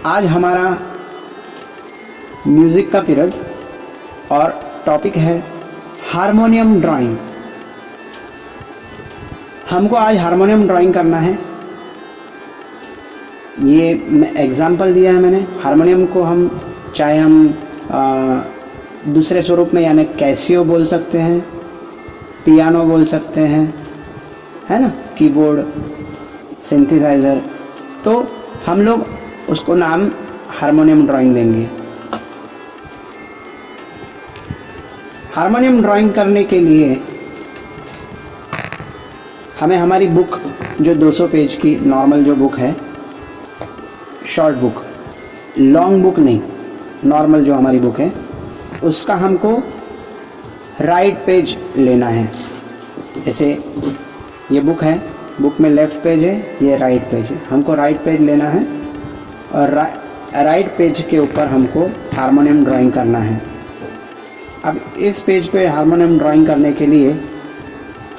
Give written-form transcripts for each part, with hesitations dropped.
आज हमारा म्यूज़िक का पीरियड और टॉपिक है हारमोनियम ड्राइंग। हमको आज हारमोनियम ड्राइंग करना है। ये एग्जाम्पल दिया है मैंने। हारमोनियम को हम चाहे दूसरे स्वरूप में यानी कैसियो बोल सकते हैं, पियानो बोल सकते हैं, है ना, कीबोर्ड, सिंथेसाइज़र, तो हम लोग उसको नाम हारमोनियम ड्राइंग देंगे। हारमोनियम ड्राइंग करने के लिए हमें हमारी बुक जो 200 पेज की नॉर्मल जो बुक है, शॉर्ट बुक, लॉन्ग बुक नहीं, नॉर्मल जो हमारी बुक है, उसका हमको राइट पेज लेना है। जैसे ये बुक है, बुक में लेफ़्ट पेज है, ये राइट पेज है, हमको राइट पेज लेना है और राइट पेज के ऊपर हमको हारमोनियम ड्राइंग करना है। अब इस पेज पे हारमोनियम ड्राइंग करने के लिए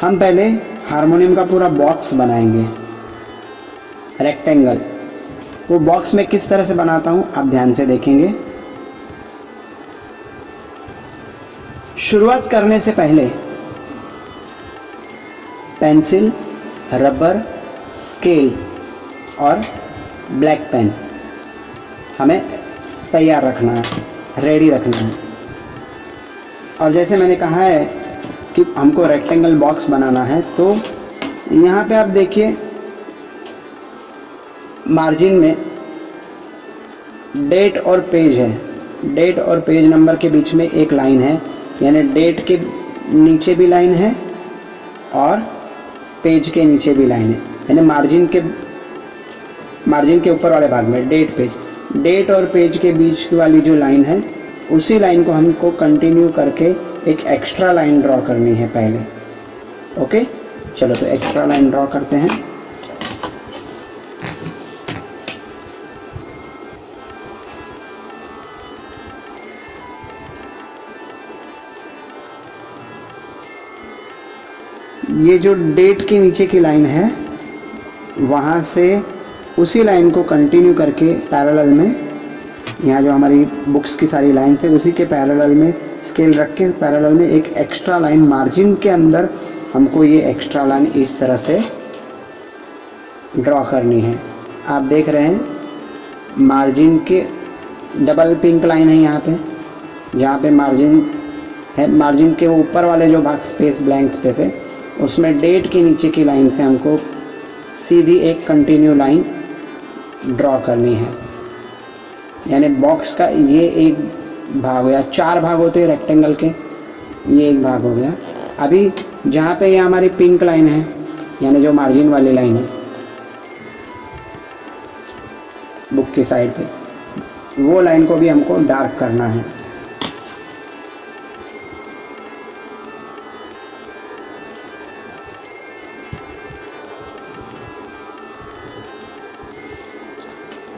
हम पहले हारमोनियम का पूरा बॉक्स बनाएंगे, रेक्टेंगल। वो बॉक्स में किस तरह से बनाता हूँ आप ध्यान से देखेंगे। शुरुआत करने से पहले पेंसिल, रबर, स्केल और ब्लैक पेन हमें तैयार रखना है, रेडी रखना है। और जैसे मैंने कहा है कि हमको रेक्टेंगल बॉक्स बनाना है, तो यहाँ पे आप देखिए मार्जिन में डेट और पेज है। डेट और पेज नंबर के बीच में एक लाइन है, यानी डेट के नीचे भी लाइन है और पेज के नीचे भी लाइन है, यानी मार्जिन के ऊपर वाले भाग में डेट, पेज, डेट और पेज के बीच वाली जो लाइन है, उसी लाइन को हमको कंटिन्यू करके एक एक्स्ट्रा लाइन ड्रॉ करनी है पहले। ओके, चलो तो एक्स्ट्रा लाइन ड्रॉ करते हैं। ये जो डेट के नीचे की लाइन है, वहाँ से उसी लाइन को कंटिन्यू करके पैरेलल में, यहाँ जो हमारी बुक्स की सारी लाइन है उसी के पैरेलल में स्केल रख के पैरेलल में एक एक्स्ट्रा लाइन मार्जिन के अंदर हमको ये एक्स्ट्रा लाइन इस तरह से ड्रॉ करनी है। आप देख रहे हैं मार्जिन के डबल पिंक लाइन है यहाँ पे, जहाँ पे मार्जिन है, मार्जिन के ऊपर वाले जो भाग स्पेस, ब्लैंक स्पेस है, उसमें डेट के नीचे की लाइन से हमको सीधी एक कंटिन्यू लाइन ड्रॉ करनी है। यानी बॉक्स का ये एक भाग हो गया, 4 भाग होते हैं रेक्टेंगल के, ये एक भाग हो गया। अभी जहाँ पे ये हमारी पिंक लाइन है, यानी जो मार्जिन वाली लाइन है बुक की साइड पे, वो लाइन को भी हमको डार्क करना है।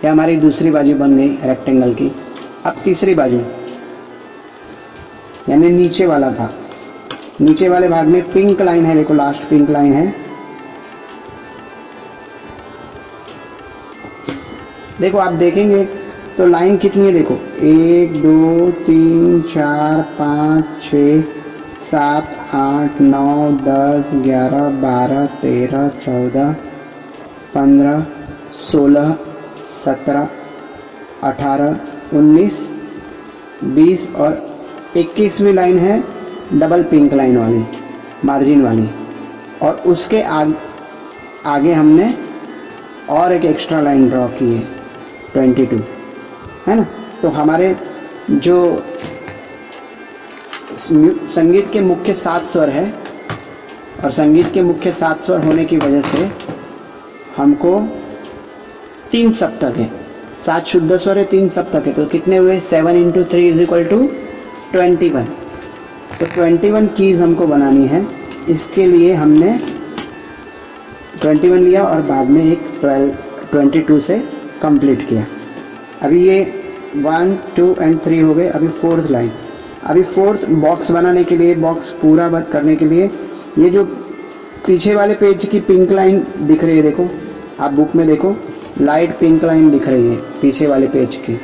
ये हमारी दूसरी बाजू बन गई रेक्टेंगल की। अब तीसरी बाजू यानी नीचे वाला भाग, नीचे वाले भाग में पिंक लाइन है, देखो लास्ट पिंक लाइन है। देखो आप देखेंगे तो लाइन कितनी है, देखो 1 2 3 4 5 6 7 8 9 10 11 12 13 14 15 16 17 18 19 20 और 21वीं लाइन है डबल पिंक लाइन वाली, मार्जिन वाली। और उसके आगे हमने और एक एक्स्ट्रा लाइन ड्रॉ की है 22, है ना। तो हमारे जो संगीत के मुख्य 7 स्वर है, और संगीत के मुख्य 7 स्वर होने की वजह से हमको 3 सप्तक है, 7 शुद्ध स्वर है, 3 सप्तक है, तो कितने हुए, 7 × 3 = 21। तो 21 कीज़ हमको बनानी है। इसके लिए हमने 21 लिया और बाद में एक 22 से कंप्लीट किया। अभी ये 1 2 और 3 हो गए। अभी 4th लाइन, अभी 4th बॉक्स बनाने के लिए, बॉक्स पूरा करने के लिए, ये जो पीछे वाले पेज की पिंक लाइन दिख रही है, देखो आप बुक में देखो, लाइट पिंक लाइन दिख रही है पीछे वाले पेज की,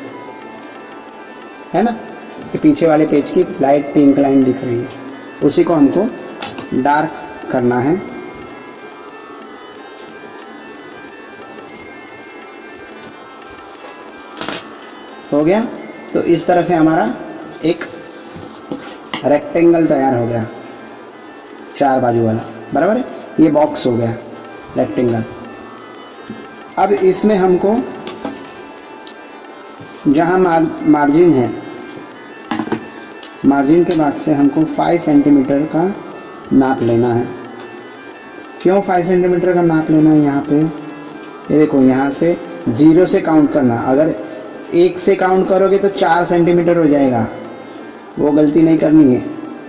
है ना, ये पीछे वाले पेज की लाइट पिंक लाइन दिख रही है, उसी को हमको डार्क करना है। हो गया। तो इस तरह से हमारा एक रेक्टेंगल तैयार हो गया, 4 बाजू वाला, बराबर है। ये बॉक्स हो गया रेक्टेंगल। अब इसमें हमको जहाँ मार्जिन है, मार्जिन के भाग से हमको 5 सेंटीमीटर का नाप लेना है। क्यों 5 सेंटीमीटर का नाप लेना है यहाँ पे? ये देखो, यहाँ से 0 से काउंट करना। अगर 1 से काउंट करोगे तो 4 सेंटीमीटर हो जाएगा, वो गलती नहीं करनी है।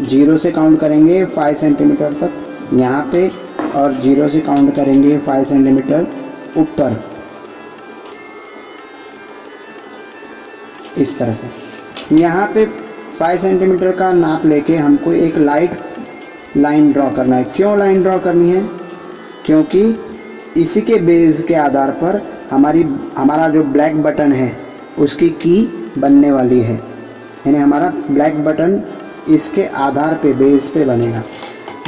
0 से काउंट करेंगे 5 सेंटीमीटर तक यहाँ पे, और 0 से काउंट करेंगे 5 सेंटीमीटर ऊपर, इस तरह से। यहाँ पे 5 सेंटीमीटर का नाप लेके हमको एक लाइट लाइन ड्रॉ करना है। क्यों लाइन ड्रॉ करनी है? क्योंकि इसी के बेस के आधार पर हमारा जो ब्लैक बटन है उसकी की बनने वाली है। यानी हमारा ब्लैक बटन इसके आधार पे, बेस पे बनेगा।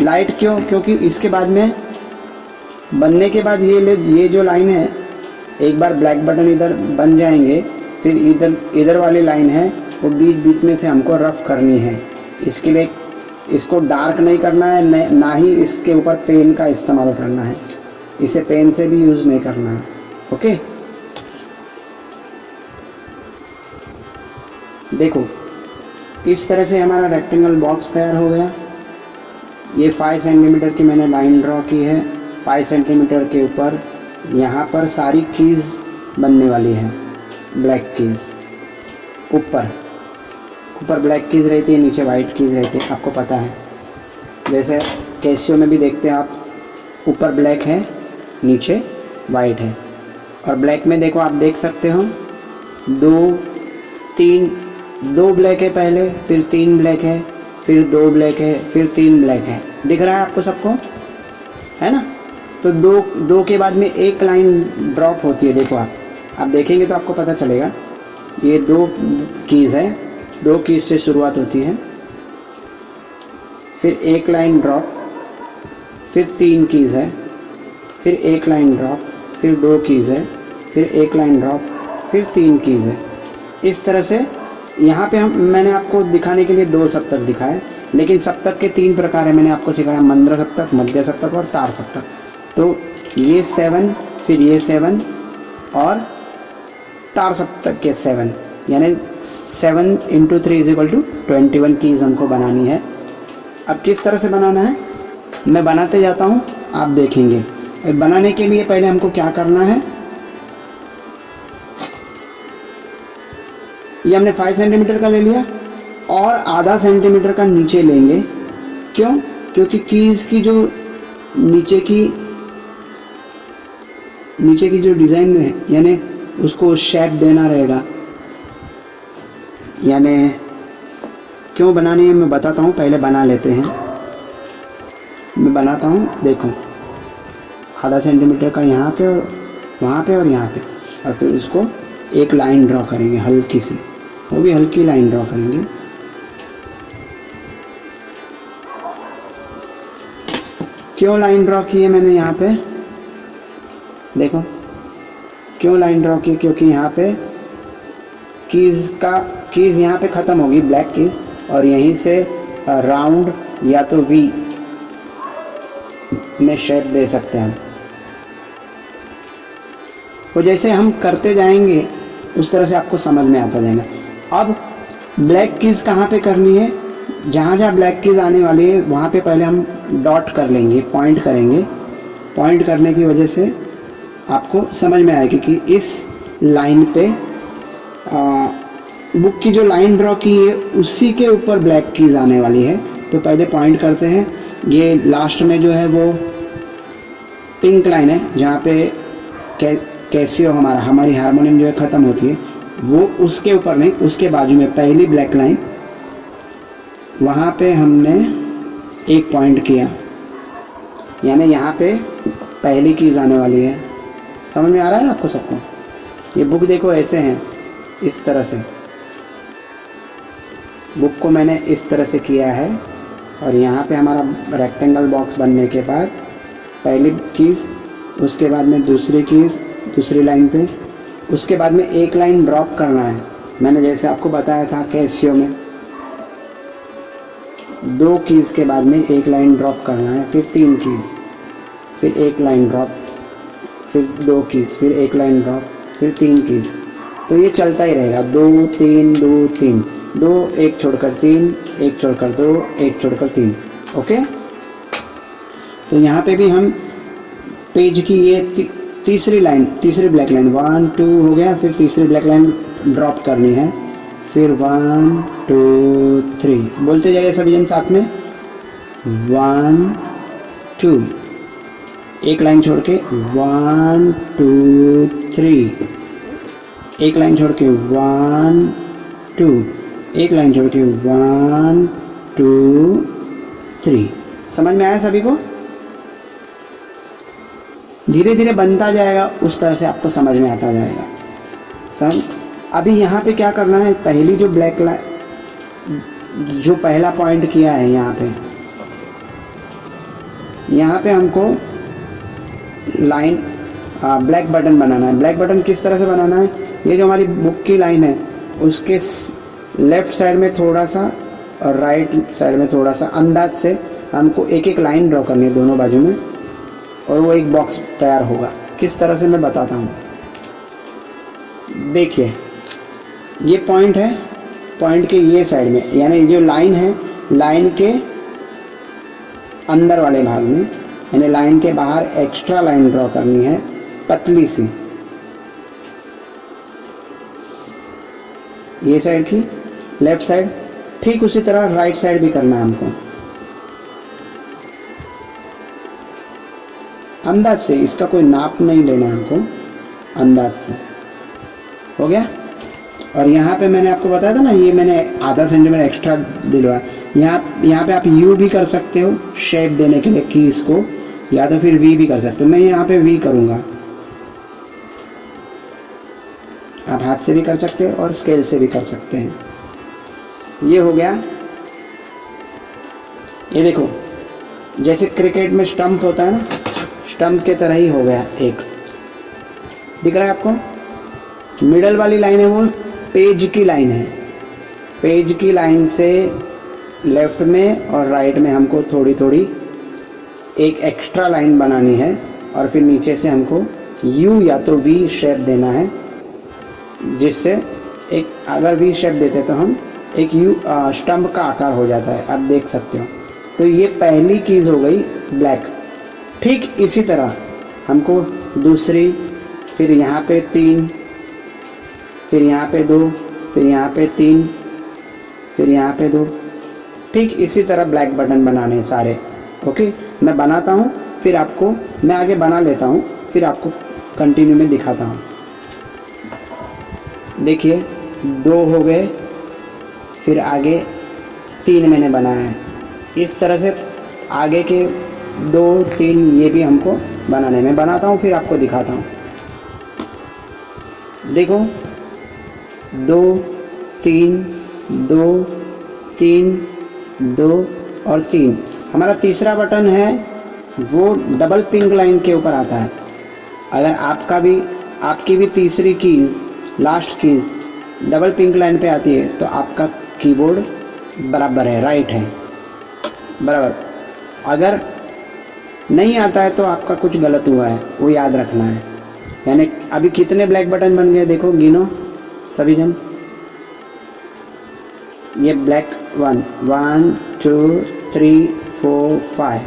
लाइट क्यों? क्योंकि इसके बाद में बनने के बाद ये जो लाइन है, एक बार ब्लैक बटन इधर बन जाएंगे, फिर इधर वाली लाइन है वो बीच बीच में से हमको रफ करनी है। इसके लिए इसको डार्क नहीं करना है, ना ही इसके ऊपर पेन का इस्तेमाल करना है। इसे पेन से भी यूज़ नहीं करना है। ओके, देखो इस तरह से हमारा रेक्टेंगल बॉक्स तैयार हो गया। ये 5 सेंटीमीटर की मैंने लाइन ड्रॉ की है। 5 सेंटीमीटर के ऊपर यहाँ पर सारी कीज़ बनने वाली है, ब्लैक कीज़। ऊपर ब्लैक कीज़ रहती है, नीचे वाइट कीज़ रहती है, आपको पता है। जैसे कैसियो में भी देखते हैं आप, ऊपर ब्लैक है, नीचे वाइट है। और ब्लैक में देखो, आप देख सकते हो 2 ब्लैक है पहले, फिर 3 ब्लैक है, फिर 2 ब्लैक है, फिर 3 ब्लैक है। दिख रहा है आपको सबको, है ना? तो दो के बाद में एक लाइन ड्रॉप होती है। देखो आप देखेंगे तो आपको पता चलेगा। ये 2 कीज़ है, 2 कीज़ से शुरुआत होती है, फिर एक लाइन ड्रॉप, फिर 3 कीज़ है, फिर एक लाइन ड्रॉप, फिर 2 कीज़ है, फिर एक लाइन ड्रॉप, फिर 3 कीज़ है। इस तरह से यहाँ पे मैंने आपको दिखाने के लिए 2 सप्तक दिखाए, लेकिन सप्तक के 3 प्रकार है। मैंने आपको सिखाया मंद्र सप्तक, मध्य सप्तक और तार सप्तक। तो ये 7, फिर ये 7 और तार सप्तक के 7, यानी 7 × 3 = 21 कीज़ हमको बनानी है। अब किस तरह से बनाना है मैं बनाते जाता हूँ, आप देखेंगे। बनाने के लिए पहले हमको क्या करना है, ये हमने 5 सेंटीमीटर का ले लिया और आधा सेंटीमीटर का नीचे लेंगे। क्यों? क्योंकि कीज़ की जो नीचे की जो डिज़ाइन है, यानी उसको शेप देना रहेगा। यानी क्यों बनानी है मैं बताता हूँ, पहले बना लेते हैं। मैं बनाता हूँ, देखो आधा सेंटीमीटर का यहाँ पे और वहाँ पे और यहाँ पे, और फिर इसको एक लाइन ड्रॉ करेंगे हल्की सी, वो भी हल्की लाइन ड्रॉ करेंगे। क्यों लाइन ड्रॉ की है मैंने यहाँ पे, देखो क्यों लाइन ड्रॉ की, क्योंकि यहाँ पे कीज़ यहाँ पे ख़त्म होगी, ब्लैक कीज़, और यहीं से राउंड या तो वी में शेप दे सकते हैं हम। वो जैसे हम करते जाएंगे उस तरह से आपको समझ में आता जाएगा। अब ब्लैक कीज़ कहाँ पे करनी है, जहाँ जहाँ ब्लैक कीज़ आने वाली है वहाँ पे पहले हम डॉट कर लेंगे, पॉइंट करेंगे। पॉइंट करने की वजह से आपको समझ में आएगी कि इस लाइन पे बुक की जो लाइन ड्रॉ की है उसी के ऊपर ब्लैक कीज़ आने वाली है। तो पहले पॉइंट करते हैं। ये लास्ट में जो है वो पिंक लाइन है, जहाँ पे कैसियो हमारी हारमोनियम जो है ख़त्म होती है, वो उसके ऊपर नहीं, उसके बाजू में पहली ब्लैक लाइन, वहाँ पे हमने एक पॉइंट किया। यानी यहाँ पे पहली कीज़ आने वाली है, समझ में आ रहा है ना आपको सबको? ये बुक देखो ऐसे हैं, इस तरह से बुक को मैंने इस तरह से किया है। और यहाँ पे हमारा रेक्टेंगल बॉक्स बनने के बाद पहली कीज़, उसके बाद में दूसरी कीज़ दूसरी लाइन पे, उसके बाद में एक लाइन ड्रॉप करना है। मैंने जैसे आपको बताया था कैसियो में 2 कीज़ के बाद में एक लाइन ड्रॉप करना है, फिर 3 कीज़, फिर एक लाइन ड्रॉप, फिर 2 कीज़, फिर एक लाइन ड्रॉप, फिर 3 कीज़। तो ये चलता ही रहेगा, 2 3 2 3, 2 1 छोड़कर 3, 1 छोड़कर 2, 1 छोड़कर 3। ओके, तो यहाँ पे भी हम पेज की ये तीसरी लाइन, तीसरी ब्लैक लाइन 1 2 हो गया, फिर तीसरी ब्लैक लाइन ड्रॉप करनी है, फिर 1 2 3 बोलते जाइए सभी जन साथ में, 1 2, एक लाइन छोड़ के 1 2 3, एक लाइन छोड़ के 1 2, एक लाइन छोड़ के 1 2 3। समझ में आया सभी को? धीरे धीरे बनता जाएगा, उस तरह से आपको समझ में आता जाएगा। समझ? अभी यहाँ पे क्या करना है, पहली जो ब्लैक लाइन, जो पहला पॉइंट किया है यहाँ पे हमको लाइन ब्लैक बटन बनाना है। ब्लैक बटन किस तरह से बनाना है, ये जो हमारी बुक की लाइन है उसके लेफ्ट साइड में थोड़ा सा और राइट साइड में थोड़ा सा अंदाज से हमको एक एक लाइन ड्रॉ करनी है दोनों बाजू में, और वो एक बॉक्स तैयार होगा। किस तरह से मैं बताता हूँ। देखिए ये पॉइंट है, पॉइंट के ये साइड में, यानी जो लाइन है लाइन के अंदर वाले भाग में, यानी लाइन के बाहर एक्स्ट्रा लाइन ड्रॉ करनी है पतली सी, ये साइड की लेफ्ट साइड। ठीक उसी तरह राइट साइड भी करना है हमको, अंदाज से, इसका कोई नाप नहीं लेना है हमको, अंदाज से। हो गया? और यहाँ पे मैंने आपको बताया था ना, ये मैंने आधा सेंटीमीटर एक्स्ट्रा दिलवा। यहाँ पे आप यू भी कर सकते हो शेप देने के लिए कीज को, या तो फिर वी भी कर सकते हो। मैं यहाँ पे वी करूँगा, आप हाथ से भी कर सकते हो और स्केल से भी कर सकते हैं। ये हो गया। ये देखो जैसे क्रिकेट में स्टंप होता है ना, स्टंप के तरह ही हो गया एक, दिख रहा है आपको? मिडल वाली लाइन है वो पेज की लाइन है, पेज की लाइन से लेफ्ट में और राइट में हमको थोड़ी थोड़ी एक एक्स्ट्रा लाइन बनानी है, और फिर नीचे से हमको यू या तो वी शेप देना है, जिससे एक, अगर वी शेप देते तो हम एक यू स्टंप का आकार हो जाता है, आप देख सकते हो। तो ये पहली कीज हो गई ब्लैक। ठीक इसी तरह हमको दूसरी, फिर यहाँ पे 3, फिर यहाँ पे 2, फिर यहाँ पे 3, फिर यहाँ पे 2, ठीक इसी तरह ब्लैक बटन बनाने सारे। ओके, मैं बनाता हूँ, फिर आपको, मैं आगे बना लेता हूँ, फिर आपको कंटिन्यू में दिखाता हूँ। देखिए 2 हो गए, फिर आगे 3 मैंने बनाया है। इस तरह से आगे के 2 3 ये भी हमको बनाने में, बनाता हूँ फिर आपको दिखाता हूँ। देखो 2 3 2 3 2 और 3, हमारा तीसरा बटन है वो डबल पिंक लाइन के ऊपर आता है। अगर आपकी भी तीसरी keys, last keys double pink line पे आती है तो आपका कीबोर्ड बराबर है, राइट है, बराबर। अगर नहीं आता है तो आपका कुछ गलत हुआ है, वो याद रखना है। यानी अभी कितने ब्लैक बटन बन गए देखो, गिनो सभी जन। ये ब्लैक 1 1 2 3 4 5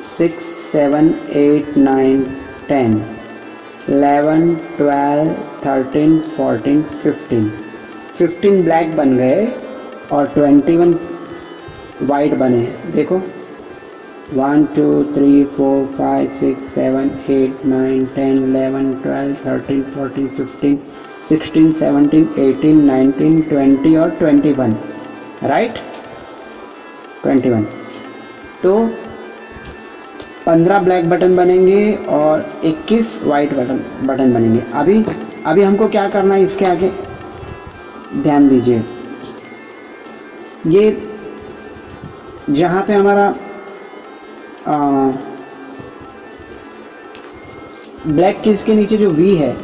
6 7 8 9 10 11 12 13 14 15 ब्लैक बन गए और 21 वाइट बने। देखो 1 2 3 4 5 6 7 8 9 10 11 12 13 14 15 16 17 18 19 20 और 21, राइट, 21। तो 15 ब्लैक बटन बनेंगे और 21 वाइट बटन बनेंगे। अभी हमको क्या करना है, इसके आगे ध्यान दीजिए। ये जहाँ पे हमारा ब्लैक कीज के नीचे जो वी है,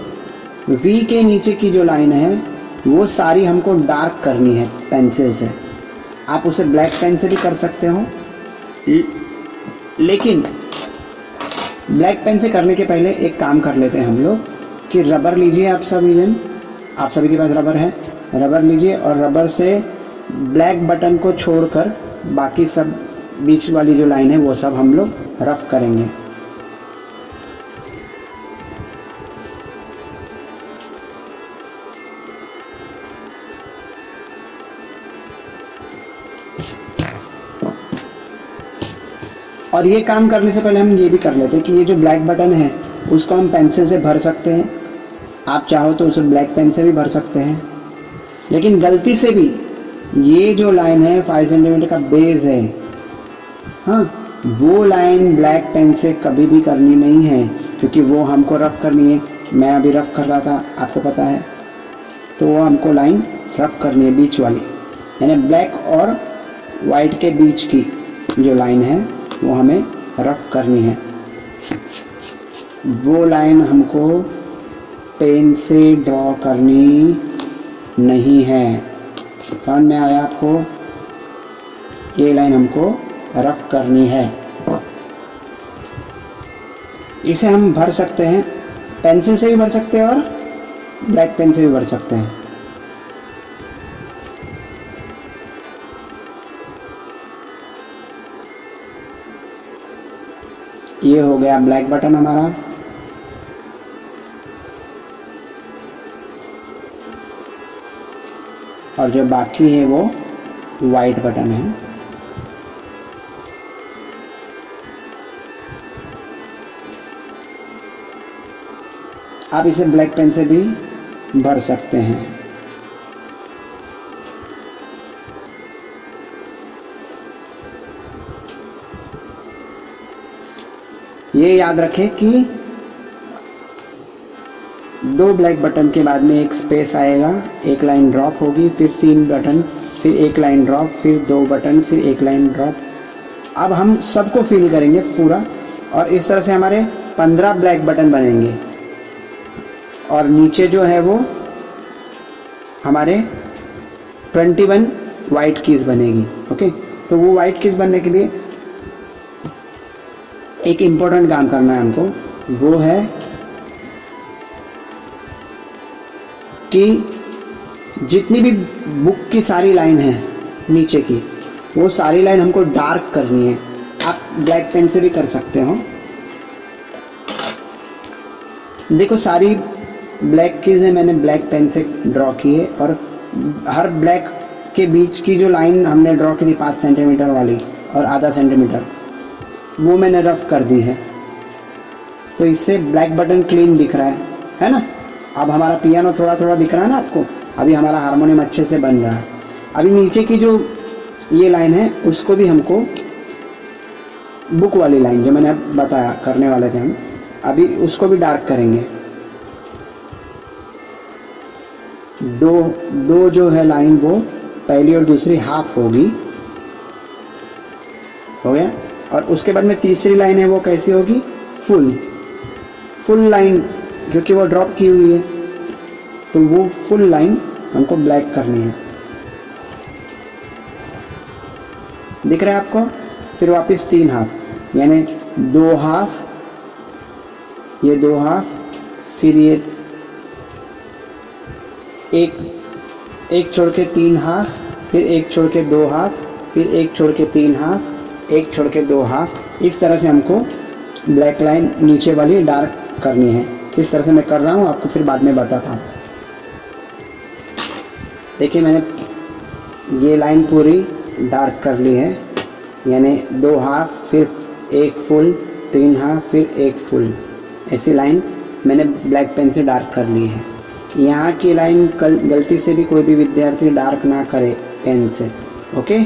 वी के नीचे की जो लाइन है वो सारी हमको डार्क करनी है पेंसिल से। आप उसे ब्लैक पेन से भी कर सकते हो, लेकिन ब्लैक पेन से करने के पहले एक काम कर लेते हैं हम लोग कि रबर लीजिए। आप सभी के पास रबर है, रबर लीजिए और रबर से ब्लैक बटन को छोड़कर बाकी सब बीच वाली जो लाइन है वो सब हम लोग रफ करेंगे। और ये काम करने से पहले हम ये भी कर लेते हैं कि ये जो ब्लैक बटन है उसको हम पेंसिल से भर सकते हैं। आप चाहो तो उसे ब्लैक पेन से भी भर सकते हैं, लेकिन गलती से भी ये जो लाइन है 5 सेंटीमीटर का बेस है, हाँ, वो लाइन ब्लैक पेन से कभी भी करनी नहीं है, क्योंकि वो हमको रफ करनी है। मैं अभी रफ कर रहा था, आपको पता है, तो वो हमको लाइन रफ करनी है बीच वाली, यानी ब्लैक और वाइट के बीच की जो लाइन है वो हमें रफ करनी है। वो लाइन हमको पेन से ड्रॉ करनी नहीं है। समझ में आया आपको? ये लाइन हमको रफ करनी है। इसे हम भर सकते हैं, पेंसिल से भी भर सकते हैं और ब्लैक पेन से भी भर सकते हैं। ये हो गया ब्लैक बटन हमारा। और जो बाकी है वो वाइट बटन है। आप इसे ब्लैक पेन से भी भर सकते हैं। ये याद रखें कि 2 ब्लैक बटन के बाद में एक स्पेस आएगा, एक लाइन ड्रॉप होगी, फिर 3 बटन, फिर एक लाइन ड्रॉप, फिर 2 बटन, फिर एक लाइन ड्रॉप। अब हम सबको फिल करेंगे पूरा, और इस तरह से हमारे 15 ब्लैक बटन बनेंगे और नीचे जो है वो हमारे 21 वाइट कीज बनेगी। ओके, तो वो वाइट कीज बनने के लिए एक इम्पोर्टेंट काम करना है हमको, वो है कि जितनी भी बुक की सारी लाइन है नीचे की, वो सारी लाइन हमको डार्क करनी है। आप ब्लैक पेन से भी कर सकते हो। देखो, सारी ब्लैक कीज है मैंने ब्लैक पेन से ड्रॉ की है, और हर ब्लैक के बीच की जो लाइन हमने ड्रॉ की थी 5 सेंटीमीटर वाली और आधा सेंटीमीटर, वो मैंने रफ कर दी है। तो इससे ब्लैक बटन क्लीन दिख रहा है ना। अब हमारा पियानो थोड़ा थोड़ा दिख रहा है ना आपको। अभी हमारा हारमोनियम अच्छे से बन रहा है। अभी नीचे की जो ये लाइन है उसको भी हमको, बुक वाली लाइन जो मैंने बताया करने वाले थे हम, अभी उसको भी डार्क करेंगे। दो जो है लाइन वो पहली और दूसरी हाफ होगी, हो गया। और उसके बाद में तीसरी लाइन है वो कैसी होगी, फुल लाइन, क्योंकि वो ड्रॉप की हुई है, तो वो फुल लाइन हमको ब्लैक करनी है। दिख रहा है आपको? फिर वापस 3 हाफ, यानी 2 हाफ, ये 2 हाफ, फिर ये एक छोड़ के 3 हाफ, फिर एक छोड़ के 2 हाफ, फिर एक छोड़ के 3 हाफ, एक छोड़ के 2 हाफ। इस तरह से हमको ब्लैक लाइन नीचे वाली डार्क करनी है। किस तरह से मैं कर रहा हूँ आपको फिर बाद में बताता हूँ। देखिए, मैंने ये लाइन पूरी डार्क कर ली है, यानी 2 हाफ, फिर एक फुल, 3 हाफ, फिर एक फुल, ऐसी लाइन मैंने ब्लैक पेन से डार्क कर ली है। यहाँ की लाइन गलती से भी कोई भी विद्यार्थी डार्क ना करे पेन से। ओके,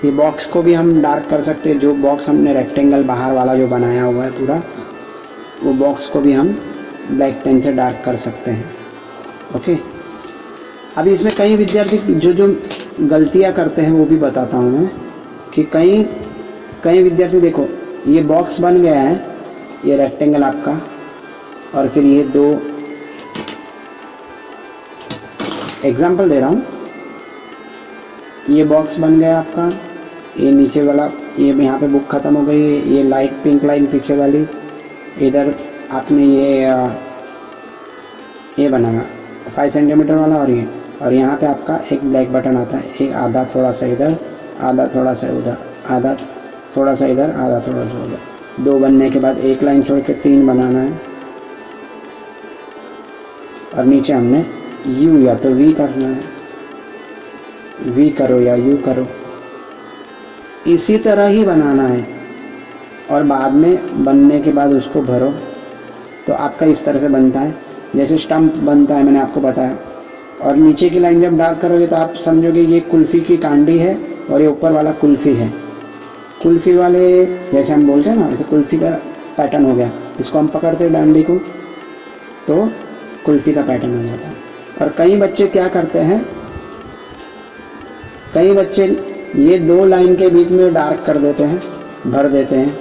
ये बॉक्स को भी हम डार्क कर सकते हैं, जो बॉक्स हमने रेक्टेंगल बाहर वाला जो बनाया हुआ है पूरा, वो बॉक्स को भी हम ब्लैक पेन से डार्क कर सकते हैं। ओके, अभी इसमें कई विद्यार्थी जो जो गलतियां करते हैं वो भी बताता हूँ मैं, कि कई विद्यार्थी देखो, ये बॉक्स बन गया है, ये रेक्टेंगल आपका, और फिर ये दो एग्जाम्पल दे रहा हूँ, ये बॉक्स बन गया आपका, ये नीचे वाला, ये यहाँ पे बुक ख़त्म हो गई, ये लाइट पिंक लाइन पीछे वाली, इधर आपने ये बनाया 5 सेंटीमीटर वाला, और यहाँ पे आपका एक ब्लैक बटन आता है, एक आधा थोड़ा सा इधर, आधा थोड़ा सा उधर, आधा थोड़ा सा इधर, आधा थोड़ा सा उधर। 2 बनने के बाद एक लाइन छोड़ के 3 बनाना है, और नीचे हमने यू या तो वी करना है, वी करो या यू करो, इसी तरह ही बनाना है। और बाद में बनने के बाद उसको भरो, तो आपका इस तरह से बनता है, जैसे स्टम्प बनता है, मैंने आपको बताया। और नीचे की लाइन जब डार्क करोगे तो आप समझोगे ये कुल्फ़ी की कांडी है और ये ऊपर वाला कुल्फ़ी है। कुल्फ़ी वाले जैसे हम बोलते हैं ना, वैसे कुल्फ़ी का पैटर्न हो गया, इसको हम पकड़ते हैं डांडी को तो कुल्फ़ी का पैटर्न हो जाता है। और कई बच्चे क्या करते हैं, कई बच्चे ये 2 लाइन के बीच में डार्क कर देते हैं, भर देते हैं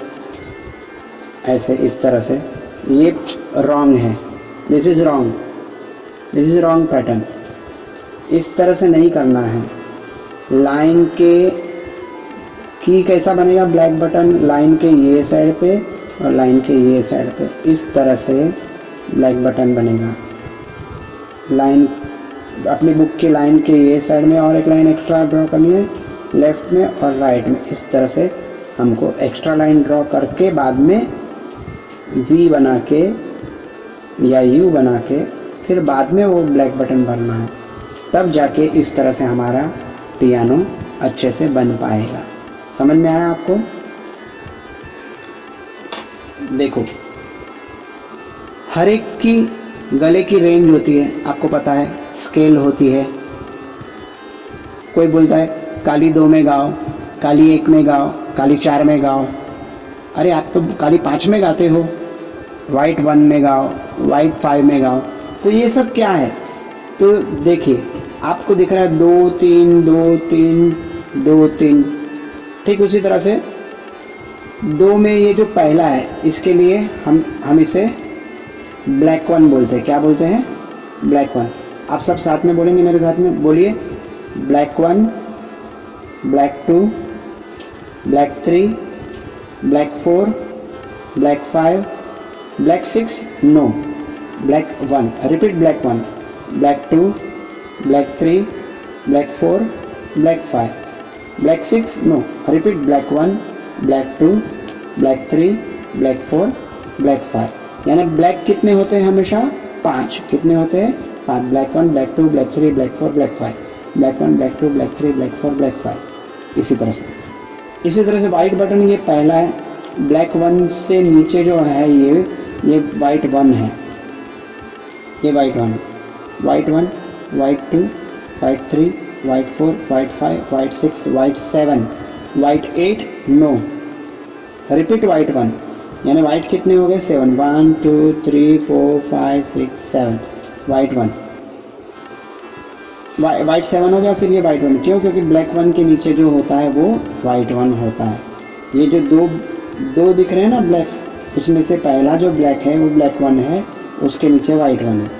ऐसे, इस तरह से। ये रॉन्ग है, this is wrong, this is wrong pattern. इस तरह से नहीं करना है। लाइन की कैसा बनेगा ब्लैक बटन, लाइन के ये साइड पे और लाइन के ये साइड पे, इस तरह से ब्लैक बटन बनेगा। लाइन अपनी बुक की लाइन के ये साइड में और एक लाइन एक्स्ट्रा ड्रॉ करनी है, लेफ्ट में और राइट में, इस तरह से हमको एक्स्ट्रा लाइन ड्रॉ करके बाद में वी बना के या यू बना के फिर बाद में वो ब्लैक बटन भरना है, तब जाके इस तरह से हमारा पियानो अच्छे से बन पाएगा। समझ में आया आपको? देखो, हर एक की गले की रेंज होती है, आपको पता है, स्केल होती है। कोई बोलता है काली 2 में गाओ, काली 1 में गाओ, काली 4 में गाओ। अरे आप तो काली 5 में गाते हो, वाइट 1 में गाओ, वाइट 5 में गाओ। तो ये सब क्या है? तो देखिए, आपको दिख रहा है 2 3 2 3 2 3, ठीक उसी तरह से 2 में ये जो पहला है, इसके लिए हम इसे ब्लैक 1 बोलते हैं। क्या बोलते हैं? ब्लैक 1। आप सब साथ में बोलेंगे, मेरे साथ में बोलिए, black 1, black 2, black 3, black 4, black 5, black 6, no, black 1। Repeat, black 1, black 2, black 3, black 4, black 5, black 6, no, repeat, black 1, black 2, black 3, black 4, black 5। यानी ब्लैक कितने होते हैं? हमेशा 5। कितने होते हैं? 5। Black 1, black 2, black 3, black 4, black 5, black 1, black 2, black 3, black 4, black 5। इसी तरह से वाइट बटन ये पहला है, ब्लैक 1 से नीचे जो है ये वाइट 1 है, ये वाइट 1 है। White 1, white 2, white 3, white 4, white 5, white 6, white 7, white 8, no, repeat, white 1। यानी वाइट कितने हो गए? 7। 1 2 3 4 5 6 7, वाइट 1, वाइट 7 हो गया। फिर ये वाइट 1, क्यों? क्योंकि ब्लैक 1 के नीचे जो होता है वो वाइट 1 होता है। ये जो दो दिख रहे हैं ना ब्लैक, इसमें से पहला जो ब्लैक है वो ब्लैक 1 है, उसके नीचे वाइट 1 है।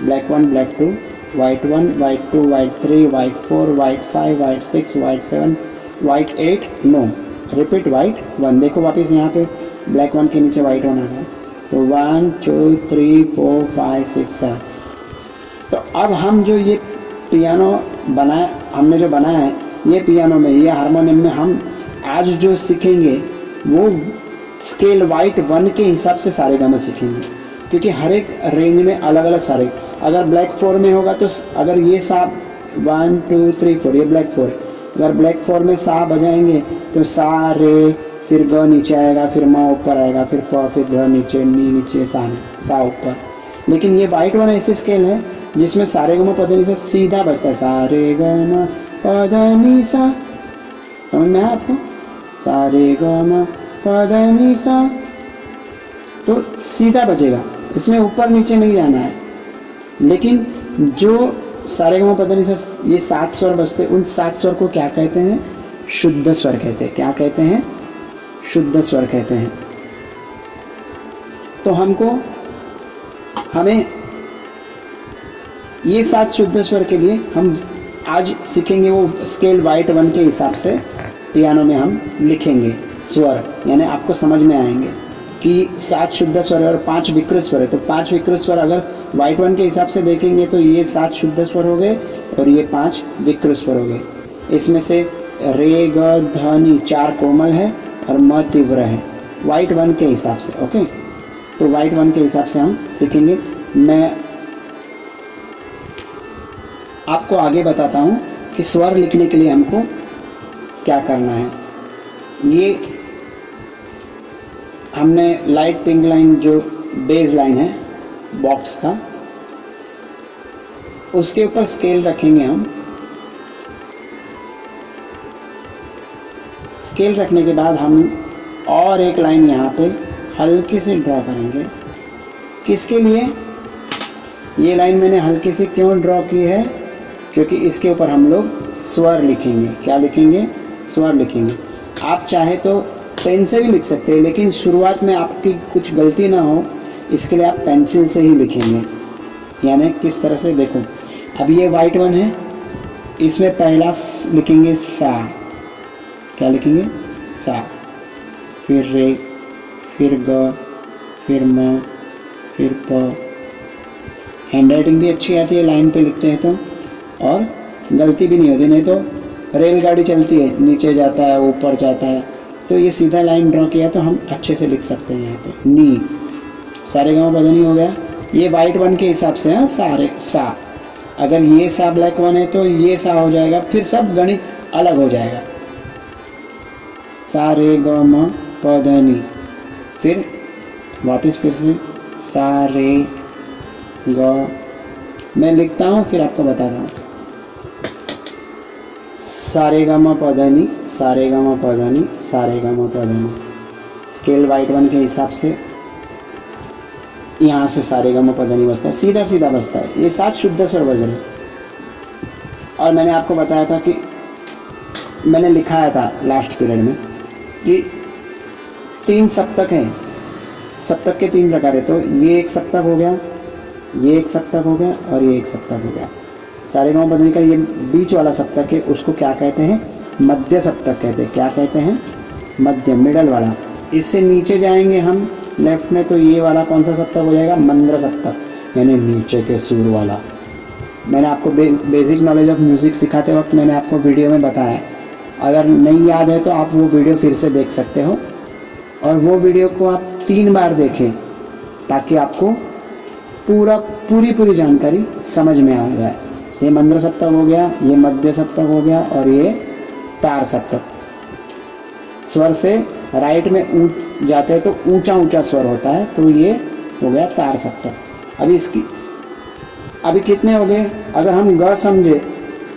Black 1, black 2, white 1, white 2, white 3, white 4, white 5, white 6, white 7, white 8, no, repeat, white 1। देखो वापस यहाँ पे ब्लैक 1 के नीचे वाइट 1 आ गया। तो 1 2 3 4 5 6 7। तो अब हम जो ये पियानो हमने जो बनाया है, ये पियानो में, ये हारमोनियम में हम आज जो सीखेंगे वो स्केल वाइट 1 के हिसाब से सारे गाने सीखेंगे, क्योंकि हर एक रेंज में अलग अलग सारे। अगर ब्लैक 4 में होगा तो अगर ये सा 1 2 3 4, ये ब्लैक 4 है, अगर ब्लैक 4 में सा बजाएंगे तो सा रे, फिर ग नीचे आएगा, फिर म ऊपर आएगा, फिर प, फिर ध नीचे, नी नीचे, सा ऊपर। लेकिन ये वाइट 1 ऐसी स्केल है जिसमें सारे ग म पद नी सा सीधा बजता है, सा रे ग म पद नी सा, समझ में आया आपको? सा रे ग म प ध नि सा, तो सीधा बजेगा, इसमें ऊपर नीचे नहीं जाना है। लेकिन जो सारे ग म प ध नि सा ये 7 स्वर बजते, उन 7 स्वर को क्या कहते हैं? शुद्ध स्वर कहते हैं। क्या कहते हैं? शुद्ध स्वर कहते हैं। तो हमें ये 7 शुद्ध स्वर के लिए हम आज सीखेंगे वो स्केल वाइट 1 के हिसाब से पियानो में हम लिखेंगे स्वर, यानी आपको समझ में आएंगे कि 7 शुद्ध स्वर और 5 विकृत स्वर है। तो 5 विकृत स्वर अगर वाइट 1 के हिसाब से देखेंगे तो ये 7 शुद्ध स्वर हो गए और ये 5 विकृत स्वर हो गए। इसमें से रे ग ध नि 4 कोमल है और म तीव्र है वाइट 1 के हिसाब से। ओके, तो वाइट 1 के हिसाब से हम सीखेंगे। मैं आपको आगे बताता हूँ कि स्वर लिखने के लिए हमको क्या करना है। ये हमने लाइट पिंक लाइन जो बेस लाइन है बॉक्स का, उसके ऊपर स्केल रखेंगे हम। स्केल रखने के बाद हम और एक लाइन यहाँ पे हल्की सी ड्रॉ करेंगे। किसके लिए ये लाइन मैंने हल्की सी क्यों ड्रॉ की है? क्योंकि इसके ऊपर हम लोग स्वर लिखेंगे। क्या लिखेंगे? स्वर लिखेंगे। आप चाहे तो पेन से भी लिख सकते हैं, लेकिन शुरुआत में आपकी कुछ गलती ना हो इसके लिए आप पेंसिल से ही लिखेंगे। यानी किस तरह से, देखो अब ये वाइट 1 है, इसमें पहला लिखेंगे सा। क्या लिखेंगे? सा, फिर रे, फिर ग, फिर म, फिर प। हैंडराइटिंग भी अच्छी आती है लाइन पे लिखते हैं तो, और गलती भी नहीं होती। नहीं तो रेलगाड़ी चलती है, नीचे जाता है ऊपर जाता है, तो ये सीधा लाइन ड्रॉ किया तो हम अच्छे से लिख सकते हैं। यहाँ पे नी, सारे गाँव बदनी हो गया। ये वाइट 1 के हिसाब से है सारे सा। अगर ये सा ब्लैक 1 है तो ये सा हो जाएगा, फिर सब गणित अलग हो जाएगा। सा रे ग म प ध नि, फिर वापस फिर से सा रे ग, मैं लिखता हूँ फिर आपको बताता हूँ। सा रे ग म प ध नि, सा रे ग म प ध नि, सा रे ग म प ध नि। स्केल वाइट 1 के हिसाब से यहाँ से सा रे ग म प ध नि बजता है, सीधा सीधा बजता है। ये 7 शुद्ध स्वर बज रहे। और मैंने आपको बताया था कि मैंने लिखाया था लास्ट पीरियड में कि 3 सप्तक हैं। सप्तक के 3 प्रकार है। तो ये एक सप्तक हो गया, ये एक सप्तक हो गया और ये एक सप्तक हो गया। सारे गाँव बदनी का ये बीच वाला सप्तक है, उसको क्या कहते हैं? मध्य सप्तक कहते हैं। क्या कहते हैं? मध्य, मिडल वाला। इससे नीचे जाएंगे हम लेफ्ट में तो ये वाला कौन सा सप्तक हो जाएगा? मंद्र सप्तक, यानी नीचे के सुर वाला। मैंने आपको बेसिक नॉलेज ऑफ म्यूज़िक सिखाते वक्त मैंने आपको वीडियो में बताया। अगर नहीं याद है तो आप वो वीडियो फिर से देख सकते हो, और वो वीडियो को आप 3 बार देखें ताकि आपको पूरी जानकारी समझ में आ जाए। ये मंद्र सप्तक हो गया, ये मध्य सप्तक हो गया और ये तार सप्तक। स्वर से राइट में जाते हैं तो ऊंचा स्वर होता है, तो ये हो गया तार सप्तक। अभी कितने हो गए? अगर हम ग समझे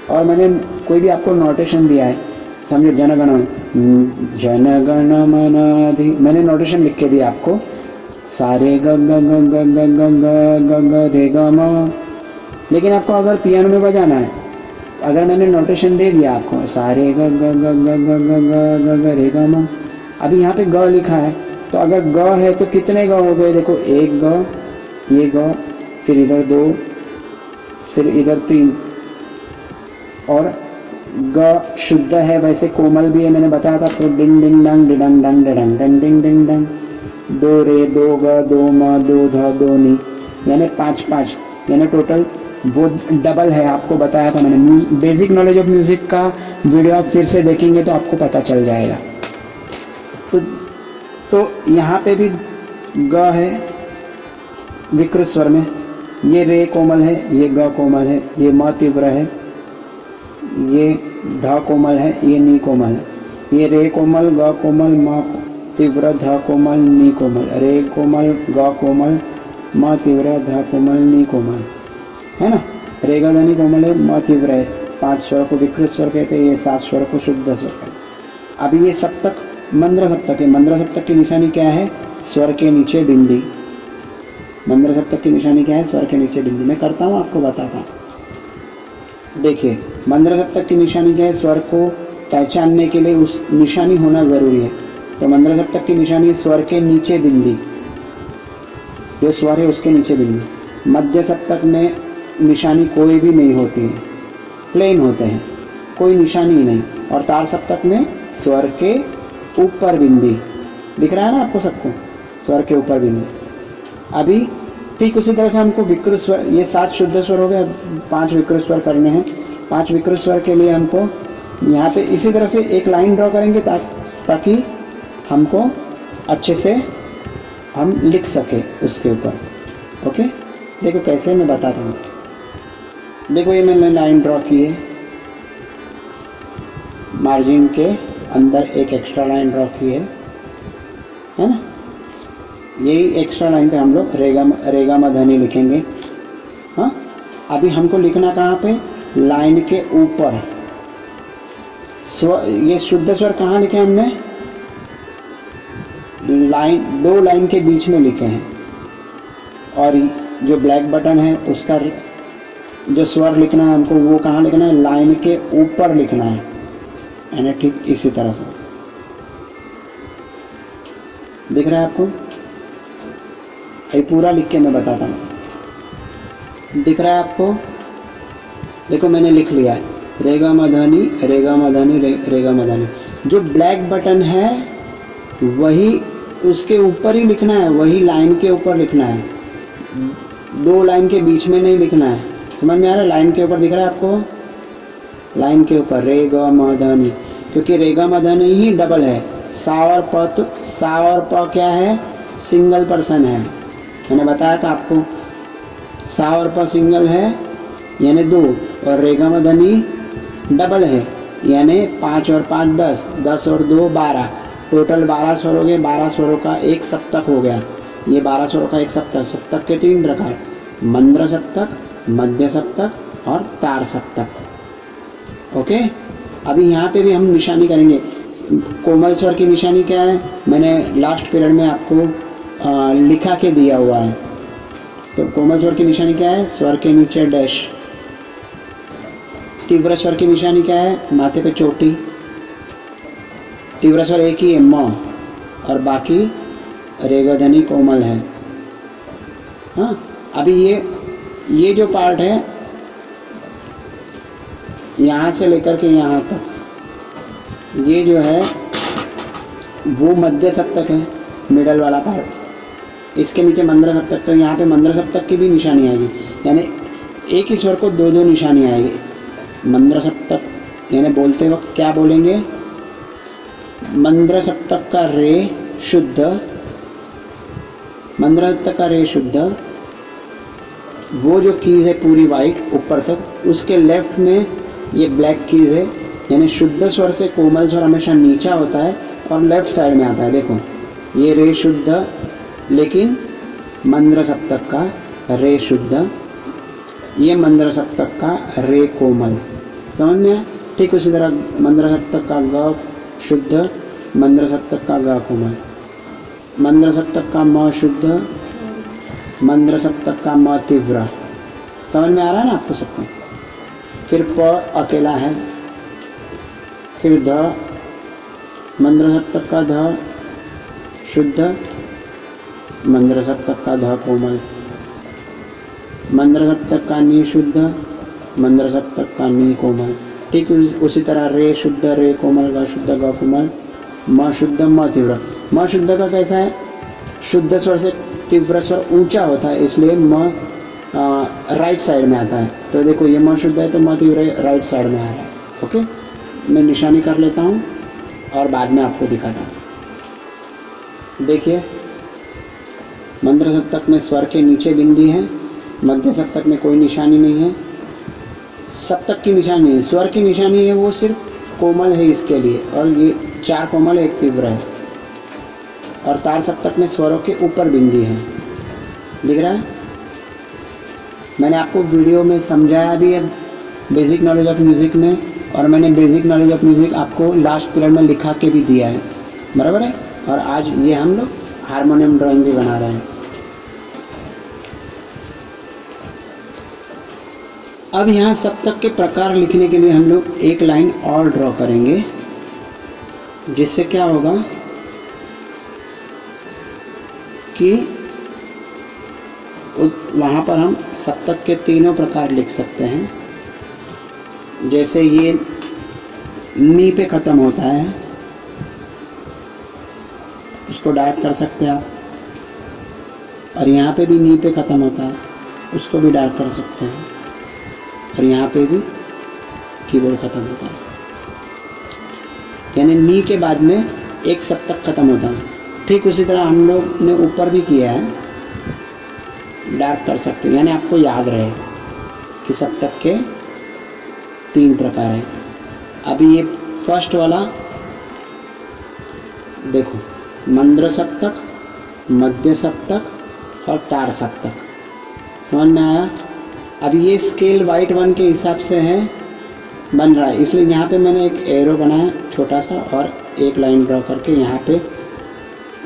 और मैंने कोई भी आपको नोटेशन दिया है, समझे जनगण मन अधि, मैंने नोटेशन लिख के दिया आपको, सारे ग ग ग ग ग ग ग ग ग रे ग म। लेकिन आपको अगर पियानो में बजाना है, अगर मैंने नोटेशन दे दिया आपको सारे ग ग ग ग ग ग ग ग ग रे ग म, अभी यहाँ पे ग लिखा है, तो अगर ग है तो कितने ग हो गए? देखो एक ग, ये ग, फिर इधर 2, फिर इधर 3, और ग शुद्ध है, वैसे कोमल भी है, मैंने बताया था। तो डिंग डिंग डंग डिडंग डंग डिडंग डंग डिंग डिंग डंग, 2 रे 2 ग 2 म 2 ध 2 नि, यानी 5, यानी टोटल वो डबल है। आपको बताया था मैंने। बेसिक नॉलेज ऑफ म्यूजिक का वीडियो आप फिर से देखेंगे तो आपको पता चल जाएगा। तो यहाँ पे भी ग है विकृत स्वर में, ये रे कोमल है, ये ग कोमल है, ये म तीव्र है, ये ध कोमल है, ये नी कोमल है। ये रे कोमल, ग कोमल, म तीव्र, ध कोमल, नी कोमल, रे कोमल, ग कोमल, म तीव्र, ध कोमल, नी कोमल, है ना। रेगा धनी कोमल है, म तीव्र है। 5 स्वर को विकृत स्वर कहते हैं, ये 7 स्वर को शुद्ध स्वर कहते हैं। अभी ये सप्तक मंद्र सप्तक है। मंद्र सप्तक की निशानी क्या है? स्वर के नीचे बिंदी। मंद्र सप्तक की निशानी क्या है? स्वर के नीचे बिंदी। मैं करता हूँ, आपको बताता हूँ। देखिए, मंद्र सप्तक की निशानी क्या है? स्वर को पहचानने के लिए उस निशानी होना ज़रूरी है। तो मंद्र सप्तक की निशानी है स्वर के नीचे बिंदी, जो स्वर है उसके नीचे बिंदी। मध्य सप्तक में निशानी कोई भी नहीं होती है, प्लेन होते हैं, कोई निशानी नहीं। और तार सप्तक में स्वर के ऊपर बिंदी। दिख रहा है ना आपको सबको? स्वर के ऊपर बिंदी। अभी ठीक उसी तरह से हमको विकृत स्वर, ये 7 शुद्ध स्वर हो गए, 5 विकृत स्वर करने हैं। 5 विकृत स्वर के लिए हमको यहाँ पे इसी तरह से एक लाइन ड्रॉ करेंगे ताकि हमको अच्छे से हम लिख सके उसके ऊपर। ओके, देखो कैसे मैं बताता हूँ। देखो ये मैंने लाइन ड्रॉ की है, मार्जिन के अंदर एक एक्स्ट्रा लाइन ड्रॉ की है ना। यही एक्स्ट्रा लाइन पे हम लोग रेगा मधनी लिखेंगे। हाँ, अभी हमको लिखना कहाँ पे? लाइन के ऊपर। स्वर, ये शुद्ध स्वर कहाँ लिखे हमने? लाइन, 2 लाइन के बीच में लिखे हैं। और जो ब्लैक बटन है उसका जो स्वर लिखना है हमको, वो कहाँ लिखना है? लाइन के ऊपर लिखना है, यानी ठीक इसी तरह से। दिख रहा है आपको? ये पूरा लिख के मैं बताता हूँ। दिख रहा है आपको? देखो मैंने लिख लिया है रेगा मधनी रेगा मधनी रेगा मधनी। जो ब्लैक बटन है वही उसके ऊपर ही लिखना है, वही लाइन के ऊपर लिखना है, 2 लाइन के बीच में नहीं लिखना है। समझ में आ रहा है? लाइन के ऊपर दिख रहा है आपको? लाइन के ऊपर रेगा मधनी, क्योंकि रेगा मधनी ही डबल है। सा और प, तो सा और प क्या है? सिंगल पर्सन है। मैंने बताया था आपको, सा और प सिंगल है यानी 2, और रेगा मधनी डबल है यानी 5 और 5 10, 10 और 2 12, टोटल 12 स्वर हो गए। 12 स्वरों का एक सप्तक हो गया। ये 12 स्वरों का एक सप्तक। सप्तक के 3 प्रकार, मंद्र सप्तक, मध्य सप्तक और तार सप्तक। ओके, अभी यहाँ पे भी हम निशानी करेंगे। कोमल स्वर की निशानी क्या है? मैंने लास्ट पीरियड में आपको लिखा के दिया हुआ है। तो कोमल स्वर की निशानी क्या है? स्वर के नीचे डैश। तीव्र स्वर की निशानी क्या है? माथे पे चोटी। तीव्र स्वर एक ही है, म, और बाकी रेगा ध्वनि कोमल है। हाँ, अभी ये जो पार्ट है यहाँ से लेकर के यहाँ तक, ये जो है वो मध्य सप्तक है, मिडल वाला पार्ट। इसके नीचे मंद्र सप्तक। तो यहाँ पे मंद्र सप्तक की भी निशानी आएगी, यानी एक ही स्वर को 2-2 निशानी आएगी। मंद्र सप्तक यानी बोलते वक्त क्या बोलेंगे? मंद्र सप्तक का रे शुद्ध, मंद्र सप्तक का रे शुद्ध, वो जो कीज है पूरी वाइट ऊपर तक, उसके लेफ्ट में ये ब्लैक कीज है। यानी शुद्ध स्वर से कोमल स्वर हमेशा नीचा होता है और लेफ्ट साइड में आता है। देखो ये रे शुद्ध, लेकिन मंद्र सप्तक का रे शुद्ध, ये मंद्र सप्तक का रे कोमल। समझ में? ठीक उसी तरह मंद्र सप्तक का ग शुद्ध, मंद्र सप्तक का ग कोमल, मंद्र सप्तक का म शुद्ध, मंद्र सप्तक का म तीव्र। समझ में आ रहा है ना आपको सबको? फिर प अकेला है, फिर ध, मंद्र सप्तक का ध शुद्ध, मंद्र सप्तक का ध कोमल, मंद्र सप्तक का नी शुद्ध, मंद्र सप्तक का नी कोमल। ठीक उसी तरह रे शुद्ध, रे कोमल, ग शुद्ध, ग कोमल, म शुद्ध, म तीव्र। म शुद्ध का कैसा है? शुद्ध स्वर से तीव्र स्वर ऊंचा होता है, इसलिए म राइट साइड में आता है। तो देखो ये म शुद्ध है तो म तीव्र राइट साइड में आ रहा है। ओके, मैं निशानी कर लेता हूँ और बाद में आपको दिखाता हूँ। देखिए, मंद्र सप्तक में स्वर के नीचे बिंदी है, मध्य सप्तक में कोई निशानी नहीं है, सप्तक की निशानी है, स्वर की निशानी है वो सिर्फ कोमल है इसके लिए, और ये 4 कोमल एक तीव्र है। और तार सप्तक में स्वरों के ऊपर बिंदी है। दिख रहा है? मैंने आपको वीडियो में समझाया भी है बेसिक नॉलेज ऑफ म्यूज़िक में, और मैंने बेसिक नॉलेज ऑफ म्यूज़िक आपको लास्ट पीरियड में लिखा के भी दिया है, बराबर है। और आज ये हम लोग हारमोनियम ड्राइंग भी बना रहे हैं। अब यहाँ सप्तक के प्रकार लिखने के लिए हम लोग एक लाइन और ड्रॉ करेंगे, जिससे क्या होगा कि वहाँ पर हम सप्तक के तीनों प्रकार लिख सकते हैं। जैसे ये नी पे ख़त्म होता है, उसको डार्क कर सकते हैं आप, और यहाँ पे भी नी पे ख़त्म होता है, उसको भी डार्क कर सकते हैं, और यहाँ पे भी कीबोर्ड ख़त्म होता है, यानी नी के बाद में एक सप्तक ख़त्म होता है। ठीक उसी तरह हम लोग ने ऊपर भी किया है, डार्क कर सकते हैं, यानी आपको याद रहे कि सप्तक के 3 प्रकार हैं। अभी ये फर्स्ट वाला देखो, मंद्र सप्तक, मध्य सप्तक और तार सप्तक, समझ में आया। अब ये स्केल वाइट 1 के हिसाब से है बन रहा है, इसलिए यहाँ पे मैंने एक एरो बनाया छोटा सा और एक लाइन ड्रॉ करके यहाँ पे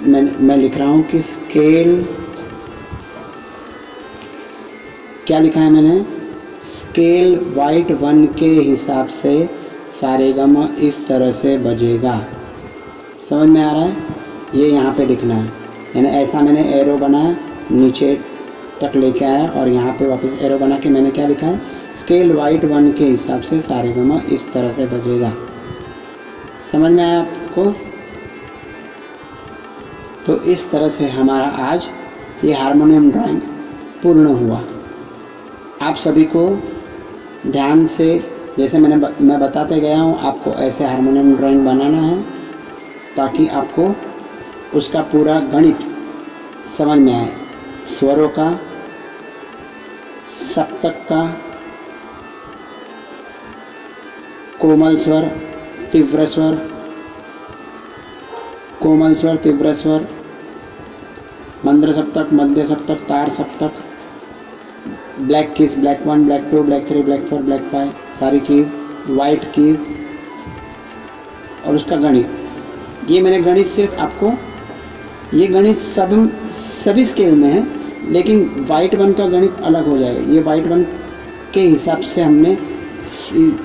मैं लिख रहा हूँ कि स्केल, क्या लिखा है मैंने, स्केल वाइट 1 के हिसाब से सारेगामा इस तरह से बजेगा। समझ में आ रहा है, ये यहाँ पे लिखना है, यानी ऐसा मैंने एरो बनाया, नीचे तक लेके आया और यहाँ पे वापस एरो बना के मैंने क्या लिखा है, स्केल वाइट 1 के हिसाब से सारेगामा इस तरह से बजेगा। समझ में आया आपको। तो इस तरह से हमारा आज ये हारमोनियम ड्राइंग पूर्ण हुआ। आप सभी को ध्यान से, जैसे मैं बताते गया हूँ, आपको ऐसे हारमोनियम ड्राइंग बनाना है ताकि आपको उसका पूरा गणित समझ में आए, स्वरों का, सप्तक का, कोमल स्वर, तीव्र स्वर, कोमल स्वर, तीव्र स्वर, मंद्र सप्तक, मध्य सप्तक, तार सप्तक, black keys, black 1, black 2, black 3, black 4, black 5, सारी कीज, वाइट कीज और उसका गणित। ये मैंने गणित सिर्फ आपको, ये गणित सभी स्केल में है, लेकिन वाइट 1 का गणित अलग हो जाएगा। ये वाइट 1 के हिसाब से हमने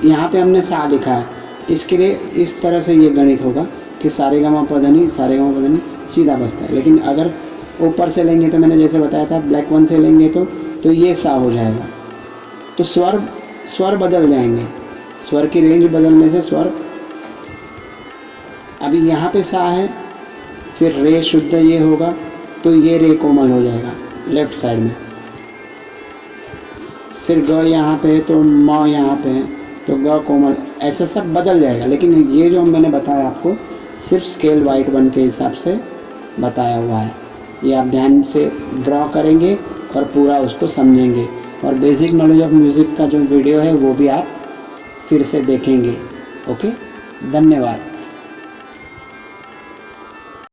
यहाँ पे हमने सा लिखा है, इसके लिए इस तरह से ये गणित होगा कि सारेगामा पधनी सीधा बजता है। लेकिन अगर ऊपर से लेंगे तो मैंने जैसे बताया था, ब्लैक 1 से लेंगे तो ये सा हो जाएगा। तो स्वर बदल जाएंगे, स्वर की रेंज बदलने से स्वर, अभी यहाँ पे सा है, फिर रे शुद्ध ये होगा तो ये रे कोमल हो जाएगा लेफ्ट साइड में, फिर ग यहाँ पे है तो म यहाँ पे है तो ग कोमल, ऐसा सब बदल जाएगा। लेकिन ये जो मैंने बताया आपको सिर्फ स्केल वाइट 1 के हिसाब से बताया हुआ है। ये आप ध्यान से ड्रॉ करेंगे और पूरा उसको समझेंगे, और बेसिक नॉलेज ऑफ म्यूज़िक का जो वीडियो है वो भी आप फिर से देखेंगे। ओके, धन्यवाद।